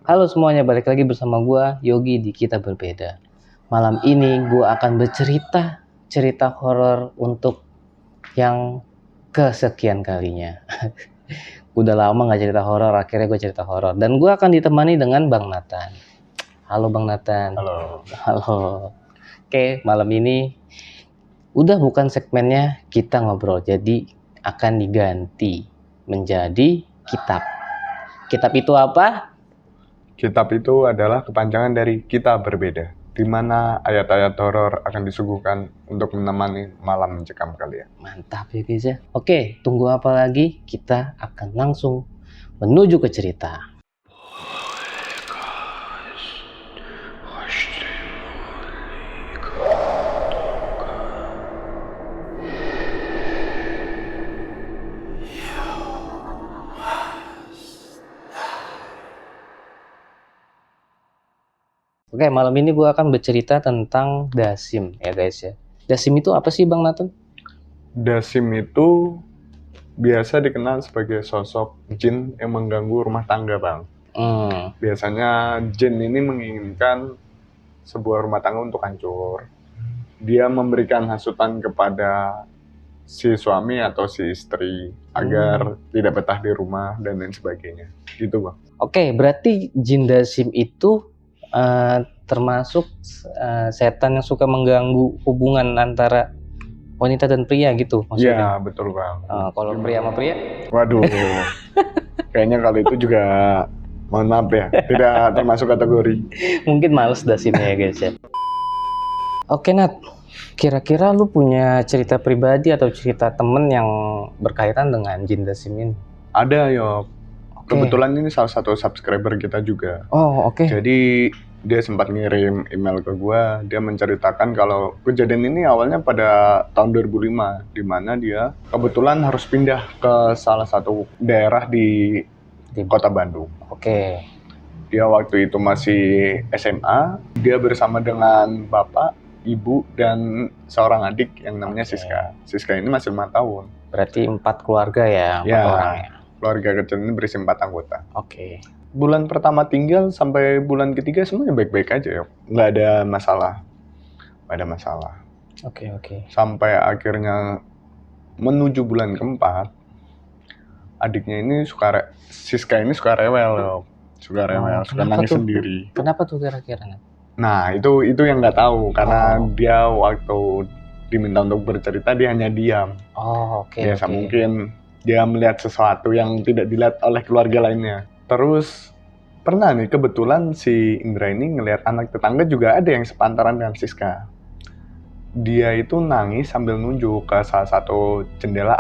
Halo semuanya, balik lagi bersama gua Yogi di Kita Berbeda. Malam ini gua akan bercerita cerita horor untuk yang kesekian kalinya. Udah lama nggak cerita horor, akhirnya gue cerita horor. Dan gua akan ditemani dengan Bang Nathan. Halo Bang Nathan. Halo. Halo. Oke, malam ini udah bukan segmennya kita ngobrol, jadi akan diganti menjadi kitab. Kitab itu apa? Kitab itu adalah kepanjangan dari Kita Berbeda, di mana ayat-ayat horor akan disuguhkan untuk menemani malam mencekam kalian. Mantap ya guys ya. Oke, tunggu apa lagi? Kita akan langsung menuju ke cerita. Oke, malam ini gue akan bercerita tentang Dasim ya guys ya. Dasim itu apa sih Bang Nathan? Dasim itu biasa dikenal sebagai sosok jin yang mengganggu rumah tangga, Bang. Biasanya jin ini menginginkan sebuah rumah tangga untuk hancur. Dia memberikan hasutan kepada si suami atau si istri agar tidak betah di rumah dan lain sebagainya. Gitu, Bang. Oke, berarti jin Dasim itu termasuk setan yang suka mengganggu hubungan antara wanita dan pria gitu maksudnya? Iya, betul Bang. Kalau pria sama pria? Waduh, kayaknya kali itu juga, mohon maaf ya, tidak termasuk kategori. Mungkin males Dasimnya ya guys ya. Oke Nat, kira-kira lu punya cerita pribadi atau cerita temen yang berkaitan dengan jin Dasim ini? Ada Yok. Kebetulan ini salah satu subscriber kita juga. Oh oke. Jadi dia sempat ngirim email ke gua, dia menceritakan kalau kejadian ini awalnya pada tahun 2005, di mana dia kebetulan harus pindah ke salah satu daerah di kota Bandung. Oke. Dia waktu itu masih SMA, dia bersama dengan bapak, ibu, dan seorang adik yang namanya Siska. Siska ini masih 5 tahun. Berarti 4 keluarga ya, 4 orang ya? Keluarga kecil ini berisi 4 anggota. Oke. Bulan pertama tinggal sampai bulan ketiga semuanya baik-baik aja ya. Nggak ada masalah. Oke. Sampai akhirnya menuju bulan keempat, adiknya ini Siska ini suka rewel ya. Suka nangis sendiri. Kenapa tuh kira-kira? Nah, itu yang nggak tahu karena dia waktu diminta untuk bercerita dia hanya diam. Oke. Biasa mungkin dia melihat sesuatu yang tidak dilihat oleh keluarga lainnya. Terus pernah nih kebetulan si Indra ini ngelihat anak tetangga juga ada yang sepantaran dengan Siska. Dia itu nangis sambil nunjuk ke salah satu jendela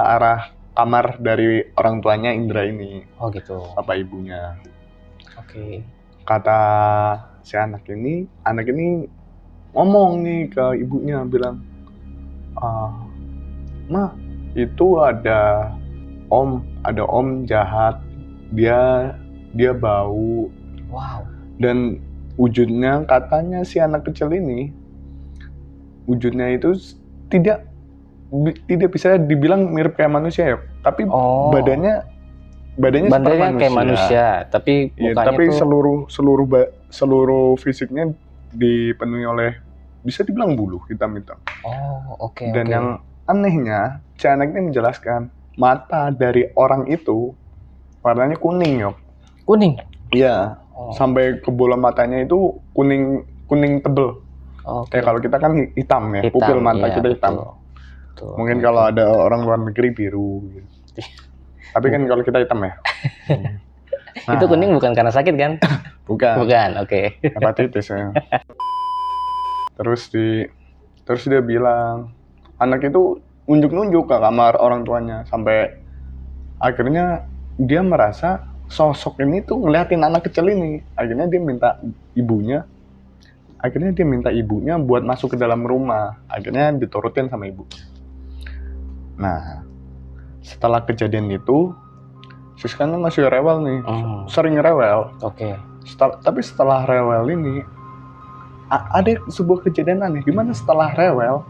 arah kamar dari orang tuanya Indra ini. Oh gitu. Bapak ibunya. Oke. Kata si anak ini ngomong nih ke ibunya bilang, "Ma, itu ada om jahat, dia bau." Wow. Dan wujudnya katanya si anak kecil ini, wujudnya itu tidak bisa dibilang mirip kayak manusia ya, tapi badannya kayak manusia, tapi mukanya tapi tuh seluruh fisiknya dipenuhi oleh bisa dibilang bulu hitam-hitam. Oke. Dan yang anehnya, si anak ini menjelaskan mata dari orang itu warnanya kuning, Yok. Kuning? Iya. Sampai ke bola matanya itu kuning tebel. Kayak kalau kita kan hitam ya, pupil mata kita hitam. Betul. Mungkin kalau ada orang luar negeri biru gitu. Tapi kan kalau kita hitam ya. Nah, itu kuning bukan karena sakit kan? Bukan, oke. Hepatitis ya. Terus dia bilang, anak itu nunjuk-nunjuk ke kamar orang tuanya sampai akhirnya dia merasa sosok ini tuh ngeliatin anak kecil ini. Akhirnya dia minta ibunya buat masuk ke dalam rumah. Akhirnya diturutin sama ibu. Nah, setelah kejadian itu, Siska masih rewel nih, sering rewel. Oke. Tapi setelah rewel ini, ada sebuah kejadian aneh. Gimana setelah rewel,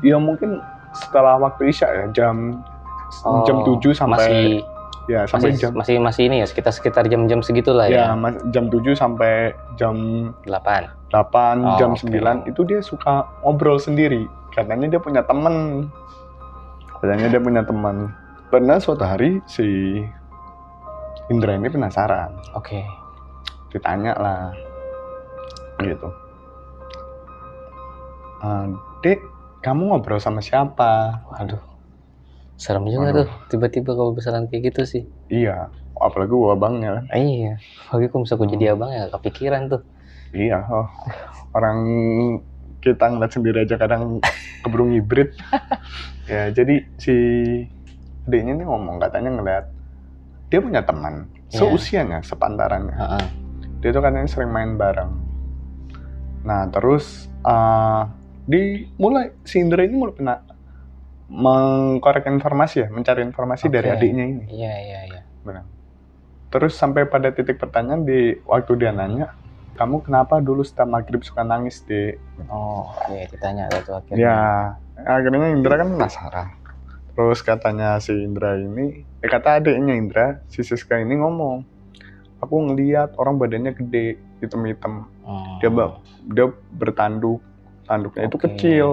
ya mungkin setelah waktu Isya ya, jam 7 sampai Ya, sampai masih ini ya, sekitar jam-jam segitulah ya. ya. Jam 7 sampai jam 8. 8, jam oke. 9 itu dia suka ngobrol sendiri. Katanya dia punya teman. Pernah suatu hari si Indra ini penasaran. Oke. Ditanya lah gitu. Dek, kamu ngobrol sama siapa? Waduh. Serem juga tuh, tiba-tiba kalau besaran kayak gitu sih. Iya, apalagi gua abangnya kan. Iya, apalagi kalau misalnya jadi abang ya kepikiran tuh. Iya, orang kita ngeliat sendiri aja kadang keburu ngibrit. Ya, jadi si adiknya ini ngomong, katanya ngeliat dia punya teman seusianya, sepantarannya. Dia tuh katanya sering main bareng. Nah, terus si Indra ini mulai pernah mengkorek informasi ya, mencari informasi dari adiknya ini. Iya. Benar. Terus sampai pada titik pertanyaan waktu dia nanya, kamu kenapa dulu setelah maghrib suka nangis, Dek? Ditanya itu akhirnya. Ya, akhirnya Indra kan penasaran. Terus katanya si Indra ini, kata adiknya Indra, si Siska ini ngomong, aku ngeliat orang badannya gede, hitam-hitam. Dia bertanduk, tanduknya itu kecil,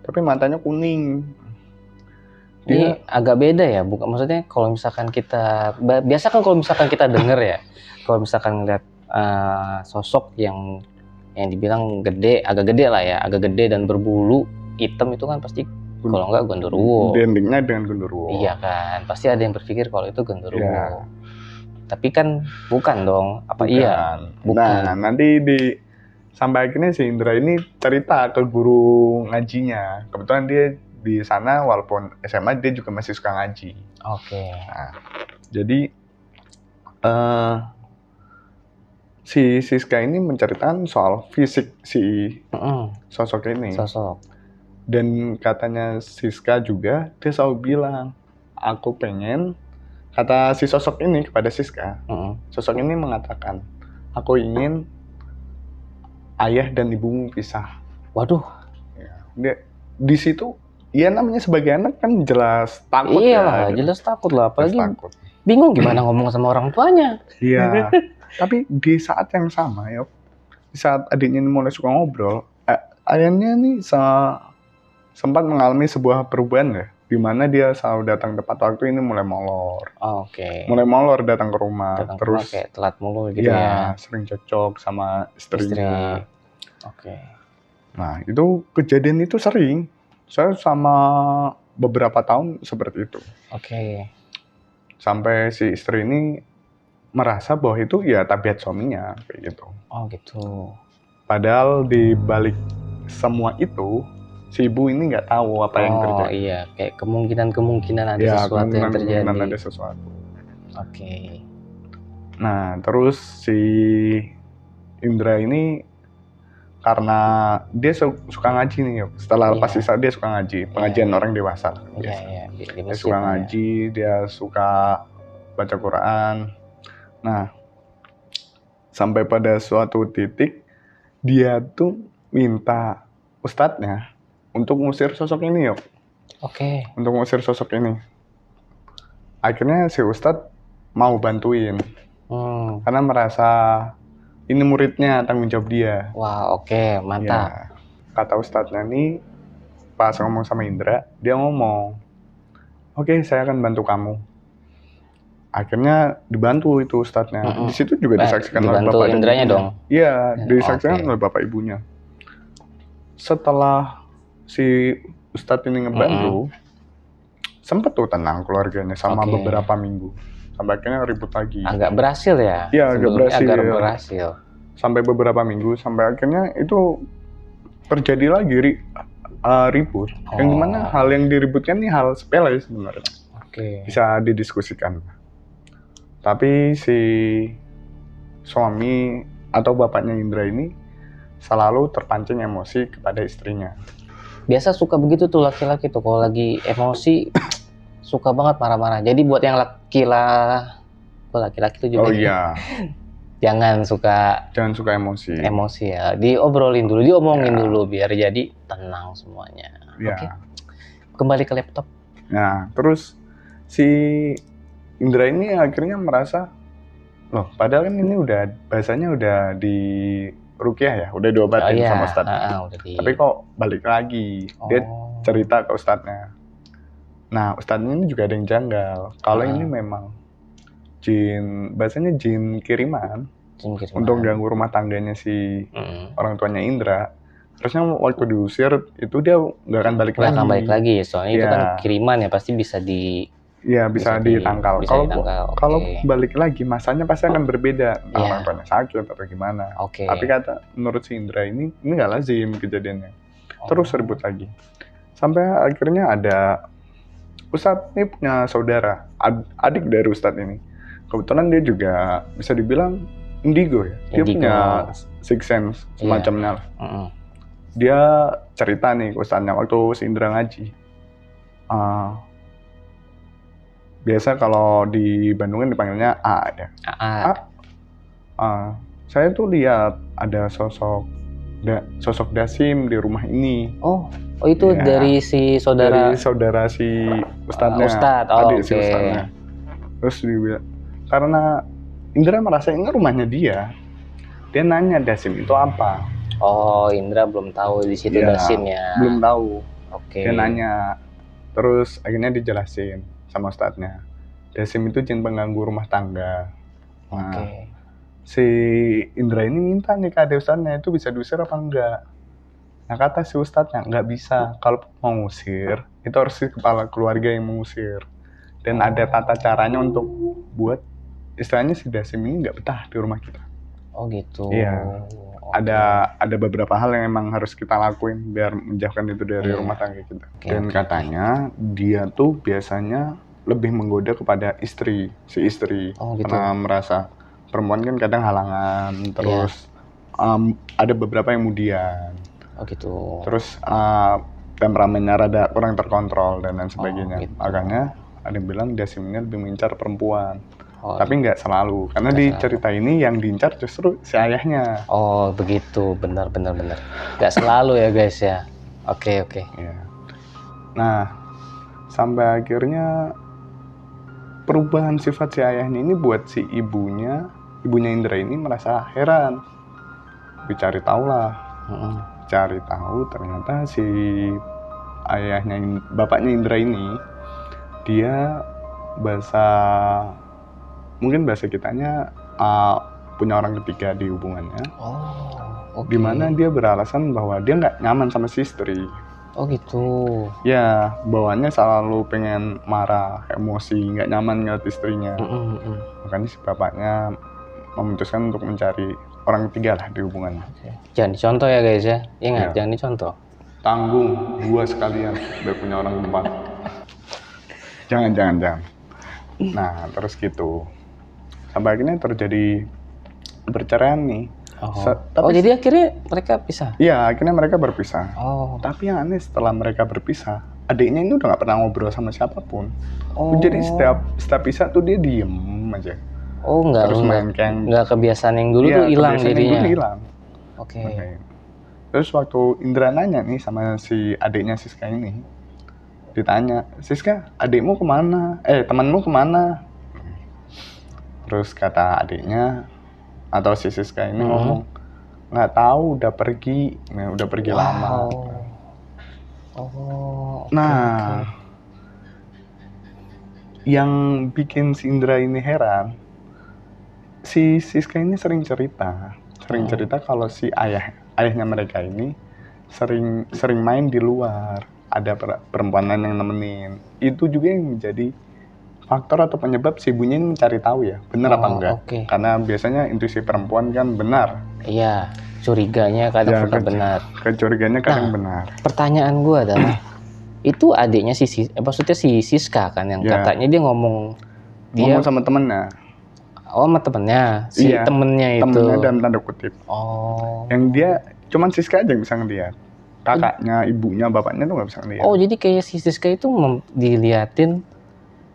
tapi matanya kuning. Ini agak beda ya, bukan maksudnya kalau misalkan kita biasa kan kalau misalkan kita denger ya, kalau misalkan ngeliat sosok yang dibilang agak gede dan berbulu hitam itu kan pasti kalau enggak genderuwo. Endingnya dengan genderuwo. Iya kan, pasti ada yang berpikir kalau itu genderuwo. Ya. Tapi kan bukan dong, iya? Bukan. Nah, nanti sampai akhirnya si Indra ini cerita ke guru ngajinya. Kebetulan dia di sana walaupun SMA dia juga masih suka ngaji. Oke. Nah, jadi si Siska ini menceritakan soal fisik si sosok ini. Dan katanya Siska juga, dia selalu bilang, aku pengen, kata si sosok ini kepada Siska, sosok ini mengatakan, aku ingin ayah dan ibumu pisah. Waduh. Ya, di situ, ya namanya sebagai anak kan jelas takut. Iyalah, jelas takut lah, apalagi bingung gimana ngomong sama orang tuanya. Iya. Tapi di saat yang sama ya, di saat adiknya mulai suka ngobrol, ayahnya nih sempat mengalami sebuah perubahan ya, di mana dia selalu datang tepat waktu, ini mulai molor. Mulai molor datang ke rumah. Terus kayak telat mulu gitu ya. Sering cocok sama istrinya. Nah, itu kejadian itu sering. Saya sama beberapa tahun seperti itu. Sampai si istri ini merasa bahwa itu ya tabiat suaminya kayak gitu. Padahal di balik semua itu si ibu ini nggak tahu apa yang terjadi. Iya, kayak kemungkinan ada sesuatu yang terjadi. Ada sesuatu. Nah, terus si Indra ini karena dia suka ngaji nih, setelah lepas sisa dia suka ngaji, pengajian orang dewasa. Dia suka ngaji, dia suka baca Quran. Nah, sampai pada suatu titik dia tuh minta ustadznya untuk ngusir sosok ini, untuk ngusir sosok ini. Akhirnya si ustadz mau bantuin, karena merasa ini muridnya, tanggung jawab dia. Wah, mantap. Ya, kata ustadznya nih, pas ngomong sama Indra, dia ngomong, oke, saya akan bantu kamu. Akhirnya dibantu itu ustadznya. Di situ juga disaksikan oleh bapak Indranya dong. Iya, disaksikan oleh bapak ibunya. Setelah si ustadz ini ngebantu, sempet tuh tenang keluarganya sama beberapa minggu. Sampai akhirnya ribut lagi. Agak berhasil ya? Iya, agak berhasil. Sampai beberapa minggu, sampai akhirnya itu terjadi lagi ribut. Yang dimana hal yang diributkan ini hal sepele sebenarnya. Bisa didiskusikan. Tapi si suami atau bapaknya Indra ini selalu terpancing emosi kepada istrinya. Biasa suka begitu tuh laki-laki tuh, kalau lagi emosi suka banget marah-marah. Jadi buat yang laki-laki itu juga. jangan suka emosi ya. Diomongin dulu biar jadi tenang semuanya. Kembali ke laptop. Nah, terus si Indra ini akhirnya merasa, loh padahal kan ini bahasanya udah di ruqyah ya, udah diobatin sama ustadz. Tapi kok balik lagi, dia cerita ke ustadznya. Nah ustadznya ini juga ada yang janggal, kalau ini memang jin, bahasanya jin kiriman untuk ganggu rumah tangganya si orang tuanya Indra. Harusnya waktu diusir itu dia nggak akan balik lagi. Soalnya itu kan kiriman ya, pasti bisa bisa ditangkal. Kalau balik lagi masanya pasti akan berbeda. Orang tuanya sakit atau gimana. Tapi menurut si Indra ini nggak lazim kejadiannya. Terus ribut lagi. Sampai akhirnya ada Ustadz ini punya saudara, adik dari Ustadz ini. Kebetulan dia juga bisa dibilang indigo ya. Dia punya sixth sense semacamnya. Dia cerita nih ke Ustadznya waktu si Indra ngaji. Biasa kalau di Bandung kan dipanggilnya A ya. Saya tuh lihat ada sosok Dasim di rumah ini. Oh itu dari si saudara. Dari saudara si Ustadznya. Adik si Ustadznya. Terus dia bilang, karena Indra merasa ini rumahnya dia nanya Dasim itu apa. Oh, Indra belum tahu di situ Dasim ya. Belum tahu. Dia nanya. Terus akhirnya dijelasin sama ustadznya. Dasim itu jin pengganggu rumah tangga. Nah, si Indra ini minta nih ke adik ustadznya, itu bisa diusir apa enggak? Nah, kata si ustadznya, enggak bisa. Kalau mau ngusir, itu harus si kepala keluarga yang mengusir. Dan ada tata caranya untuk buat istilahnya si Dasim ini enggak betah di rumah kita. Oh gitu. Iya. Ada beberapa hal yang emang harus kita lakuin biar menjauhkan itu dari rumah tangga kita. Dan katanya dia tuh biasanya lebih menggoda kepada si istri. Karena merasa perempuan kan kadang halangan, terus ada beberapa yang mudian. Oh gitu. Terus temperamennya rada kurang terkontrol dan lain sebagainya. Makanya ada yang bilang Dasim ini lebih mengincar perempuan. Tapi nggak selalu, karena di cerita ini yang diincar justru si ayahnya. Oh begitu, benar. Nggak selalu ya guys ya. Oke. Ya. Nah, sampai akhirnya perubahan sifat si ayahnya ini buat si ibunya Indra ini merasa heran. Cari tahu ternyata si bapaknya Indra ini dia mungkin bahasa kitanya punya orang ketiga di hubungannya. Dimana dia beralasan bahwa dia nggak nyaman sama si istri. Oh gitu. Ya, bawaannya selalu pengen marah, emosi, nggak nyaman ngeliat istrinya. Makanya si bapaknya memutuskan untuk mencari orang ketiga lah di hubungannya. Jangan dicontoh ya guys ya. Ingat, jangan dicontoh. Tanggung gua sekalian biar punya orang keempat. Jangan. Nah, terus gitu. Sampai akhirnya terjadi perceraian nih. Jadi akhirnya mereka pisah? Iya, akhirnya mereka berpisah. Tapi yang aneh setelah mereka berpisah, adiknya ini udah gak pernah ngobrol sama siapapun. Jadi setiap pisah tuh dia diem aja. Terus main keng. Nggak kebiasaan yang dulu tuh hilang jadinya. Terus waktu Indra nanya nih sama si adiknya Siska ini, ditanya, Siska, adikmu kemana? Temanmu kemana? Terus kata adiknya atau si Siska ini ngomong, nggak tahu, udah pergi lama. Yang bikin si Indra ini heran, si Siska ini sering cerita kalau si ayahnya mereka ini sering main di luar, ada perempuan lain yang nemenin. Itu juga yang menjadi faktor atau penyebab si ibunya ini mencari tahu ya, benar apa enggak. Karena biasanya intuisi perempuan kan benar. Iya, curiganya kadang benar. Kecuriganya kadang benar. Pertanyaan gue adalah, itu adiknya maksudnya si Siska kan yang katanya dia ngomong sama temennya. Sama temennya, temennya itu. Temennya dalam tanda kutip. Yang dia, cuman Siska aja yang bisa ngeliat. Kakaknya, ibunya, bapaknya tuh nggak bisa ngeliat. Jadi kayak si Siska itu diliatin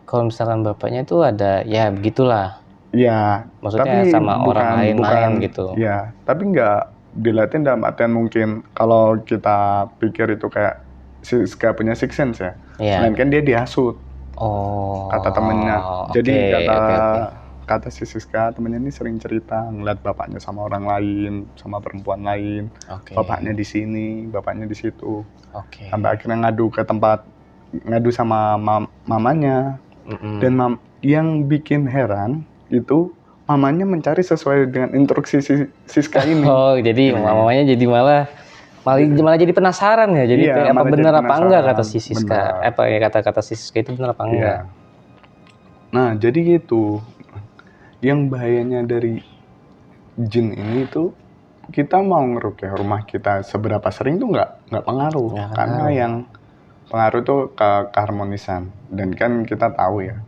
kalau misalkan bapaknya itu ada, ya begitulah. Iya. Maksudnya tapi sama orang lain gitu. Iya, tapi nggak diliatin dalam artian mungkin kalau kita pikir itu kayak Siska punya sixth sense ya. Melainkan dia dihasut. Oh. Kata temennya. Oke, Jadi oke. kata si Siska, temennya ini sering cerita ngeliat bapaknya sama orang lain, sama perempuan lain. Oke. Bapaknya di sini, bapaknya di situ. Oke. Sampai akhirnya ngadu sama mamanya. Dan yang bikin heran itu mamanya mencari sesuai dengan instruksi Siska ini. Oh, jadi mamanya jadi malah jadi penasaran ya. Jadi Iya, apa malah benar jadi apa enggak kata penasaran. si Siska? Benar. Apa ya kata-kata si Siska itu benar apa enggak? Iya. Nah, jadi gitu. Yang bahayanya dari jin ini tuh kita mau ngerukyah rumah kita seberapa sering tuh nggak pengaruh. Nggak Karena pengaruh. yang pengaruh tuh keharmonisan. Dan kan kita tahu ya,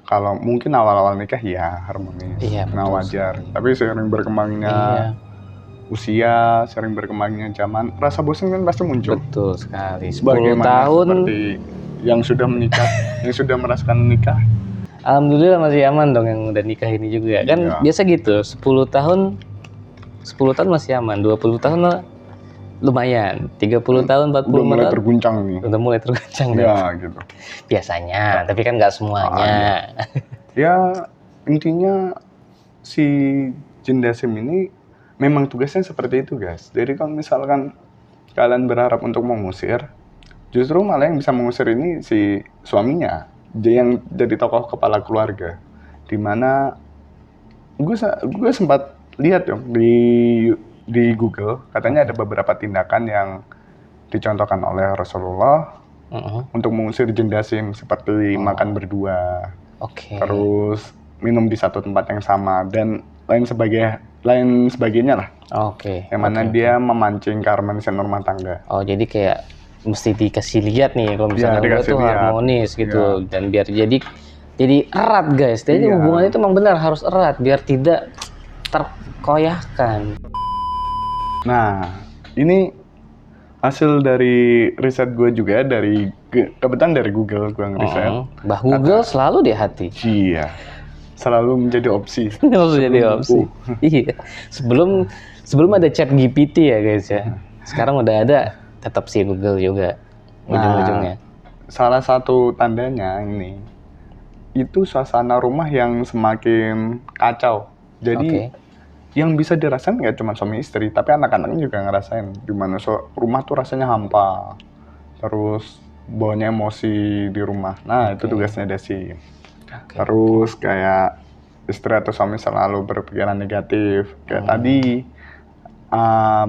kalau mungkin awal-awal nikah ya harmonis, Iya, nah betul wajar. sekali. Tapi sering berkembangnya Iya, usia, sering berkembangnya zaman, rasa bosan kan pasti muncul. betul sekali. 10 Bagaimana tahun seperti yang sudah menikah, yang sudah merasakan nikah. alhamdulillah masih aman dong yang udah nikah ini juga. Kan Iya. biasa gitu, 10 tahun masih aman, 20 tahun mah lumayan, 30 tahun, 40 Udah mulai tahun terguncang nih. udah mulai terguncang deh. Ya gitu. Biasanya, tapi kan nggak semuanya. Ya intinya si jin dasim ini memang tugasnya seperti itu guys. Jadi kalau misalkan kalian berharap untuk mengusir, justru malah yang bisa mengusir ini si suaminya, dia yang jadi tokoh kepala keluarga. Dimana gue sempat lihat dong di Google, katanya ada beberapa tindakan yang dicontohkan oleh Rasulullah untuk mengusir jin dasim, seperti makan berdua, Oke. terus minum di satu tempat yang sama, dan lain sebagainya lah. Oke. Yang mana dia memancing keharmonisan rumah tangga. Oh, jadi kayak mesti dikasih lihat nih kalau misalnya gue dikasih tuh lihat. harmonis gitu, dan biar jadi erat guys. Jadi Iya. hubungan itu emang benar harus erat biar tidak terkoyahkan. Nah, ini hasil dari riset gue juga, kebetulan dari Google gue ngeriset. Mbah Google selalu di hati. Iya, selalu menjadi opsi. Selalu jadi Sebelum opsi. Iya. Sebelum ada chat GPT ya guys ya. Sekarang udah ada, tetap sih Google juga ujung-ujungnya. Salah satu tandanya ini, itu suasana rumah yang semakin kacau. Jadi yang bisa dirasain nggak cuma suami istri, tapi anak-anaknya juga ngerasain. Dimana rumah tuh rasanya hampa, terus bawanya emosi di rumah. Nah itu tugasnya dasim. Terus kayak istri atau suami selalu berpikiran negatif. Kayak tadi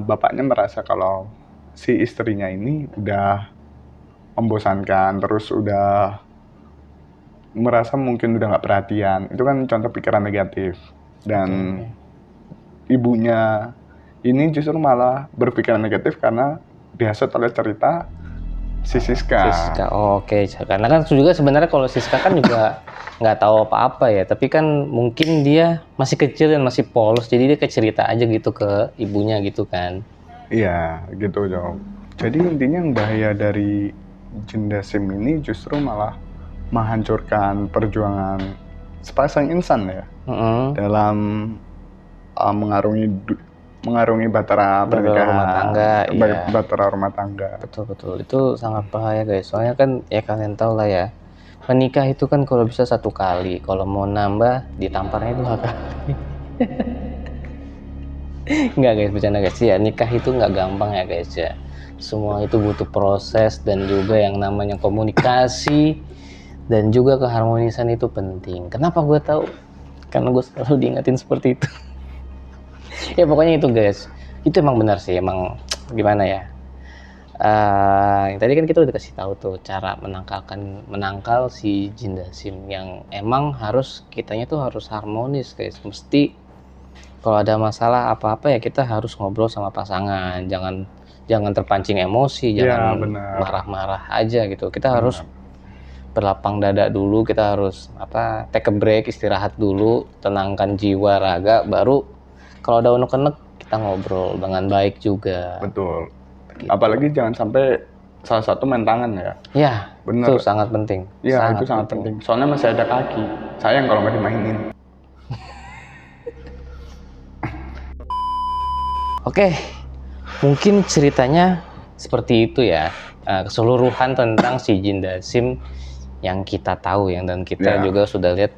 bapaknya merasa kalau si istrinya ini udah membosankan, terus udah merasa mungkin udah nggak perhatian. Itu kan contoh pikiran negatif. Dan ibunya ini justru malah berpikiran negatif karena dihasut oleh cerita si Siska. Oke. Karena kan juga sebenarnya kalau Siska kan juga nggak tahu apa-apa ya, tapi kan mungkin dia masih kecil dan masih polos, jadi dia cerita aja gitu ke ibunya gitu kan. Iya, gitu dong. Jadi intinya yang bahaya dari jin dasim ini justru malah menghancurkan perjuangan sepasang insan ya, dalam mengarungi batara pernikahan, rumah tangga, batara rumah tangga. Betul, itu sangat bahaya guys. Soalnya kan ya kalian tahu lah ya, menikah itu kan kalau bisa 1 kali, kalau mau nambah ditamparnya 2 kali. Enggak guys, bercanda guys ya. Nikah itu nggak gampang ya guys ya. Semua itu butuh proses dan juga yang namanya komunikasi dan juga keharmonisan itu penting. Kenapa gue tahu? Karena gue selalu diingatin seperti itu. Ya pokoknya itu guys, itu emang benar sih, emang gimana ya, tadi kan kita udah kasih tahu tuh cara menangkal si jin dasim, yang emang kitanya tuh harus harmonis guys. Mesti kalau ada masalah apa-apa ya kita harus ngobrol sama pasangan, jangan terpancing emosi, jangan marah-marah aja gitu. Kita harus berlapang dada dulu, kita harus take a break, istirahat dulu, tenangkan jiwa raga, baru kalau ada unek-unek kita ngobrol dengan baik juga. Betul. Gitu. Apalagi jangan sampai salah satu main tangan ya. Iya, benar. Itu sangat penting. Iya, itu sangat penting. Soalnya masih ada kaki. Sayang kalau nggak dimainin. Oke, mungkin ceritanya seperti itu ya. Keseluruhan tentang si jin dasim yang kita tahu dan kita Ya. juga sudah lihat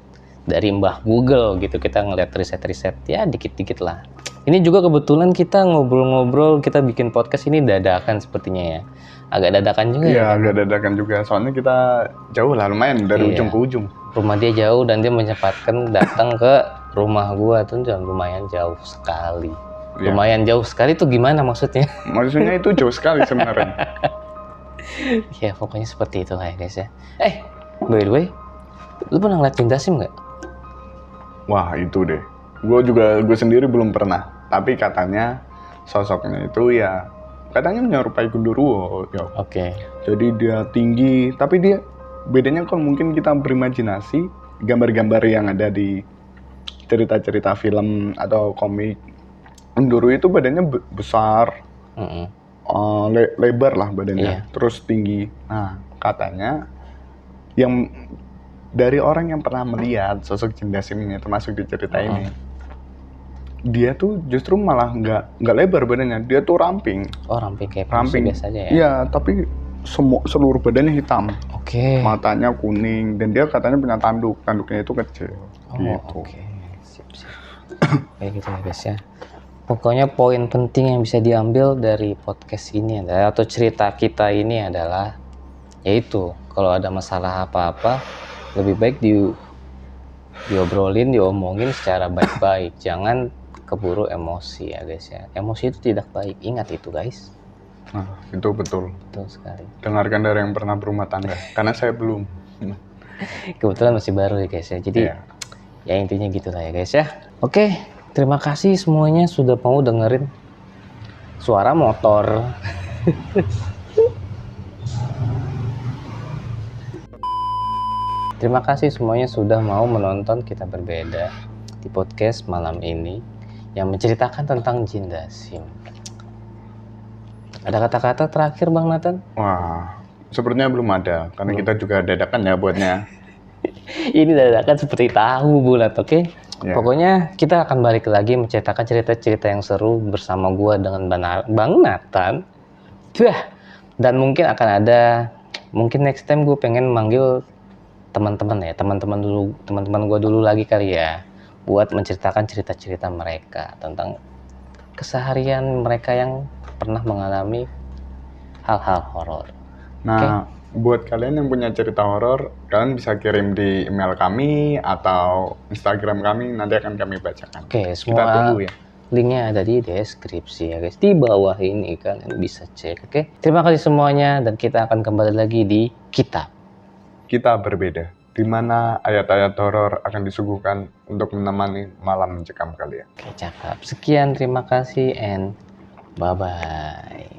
dari Mbah Google gitu, kita ngeliat riset-riset ya dikit-dikit lah. Ini juga kebetulan kita ngobrol-ngobrol, kita bikin podcast ini dadakan sepertinya ya. Agak dadakan juga Iya, ya. agak dadakan juga. Soalnya kita jauh lah, lumayan dari Iya. ujung ke ujung. Rumah dia jauh dan dia menyempatkan datang ke rumah gua tuh lumayan jauh sekali. Iya. Lumayan jauh sekali tuh gimana maksudnya? Maksudnya itu jauh sekali sebenarnya. Ya pokoknya seperti itu lah ya guys ya. By the way, lu pernah ngeliat Jindasim nggak? Wah, itu deh. Gue sendiri belum pernah. Tapi katanya sosoknya itu ya katanya menyerupai Gundurwo. Ya. Oke. Jadi dia tinggi, tapi dia bedanya kalau mungkin kita berimajinasi gambar-gambar yang ada di cerita-cerita film atau komik, Gundurwo itu badannya besar, lebar lah badannya, terus tinggi. Nah, katanya yang dari orang yang pernah melihat sosok Jindasim ini, termasuk di cerita ini, dia tuh justru malah nggak lebar badannya, dia tuh ramping. Oh, ramping kayak manusia biasa aja ya? Iya, tapi seluruh badannya hitam. Oke. Matanya kuning, dan dia katanya punya tanduknya itu kecil. Gitu. Oke. Sip. Kayak gitu ya guys ya. Pokoknya poin penting yang bisa diambil dari podcast ini adalah, atau cerita kita ini adalah, yaitu kalau ada masalah apa-apa lebih baik diobrolin, diomongin secara baik-baik. Jangan keburu emosi ya guys ya. Emosi itu tidak baik, ingat itu guys. Nah, itu betul. Betul sekali. Dengarkan dari yang pernah berumah tangga, karena saya belum. Kebetulan masih baru ya guys ya. Jadi ya intinya gitulah ya guys ya. Oke, terima kasih semuanya sudah mau dengerin suara motor. Terima kasih semuanya sudah mau menonton Kita Berbeda di podcast malam ini yang menceritakan tentang Jindasim. Ada kata-kata terakhir Bang Nathan? Wah, sepertinya belum ada, karena kita juga dadakan ya buatnya. Ini dadakan seperti tahu bulat, oke? Ya. Pokoknya kita akan balik lagi menceritakan cerita-cerita yang seru bersama gua dengan Bang Nathan. Dan mungkin akan ada, mungkin next time gue pengen manggil teman-teman gue dulu lagi kali ya, buat menceritakan cerita-cerita mereka tentang keseharian mereka yang pernah mengalami hal-hal horor. Nah, buat kalian yang punya cerita horor, kalian bisa kirim di email kami atau Instagram kami, nanti akan kami bacakan. Oke, semua kita tunggu ya. Linknya ada di deskripsi ya guys, di bawah ini kalian bisa cek. Oke, terima kasih semuanya dan kita akan kembali lagi di Kita Berbeda, di mana ayat-ayat horor akan disuguhkan untuk menemani malam mencekam kalian. Oke, cakep. Sekian, terima kasih and bye-bye.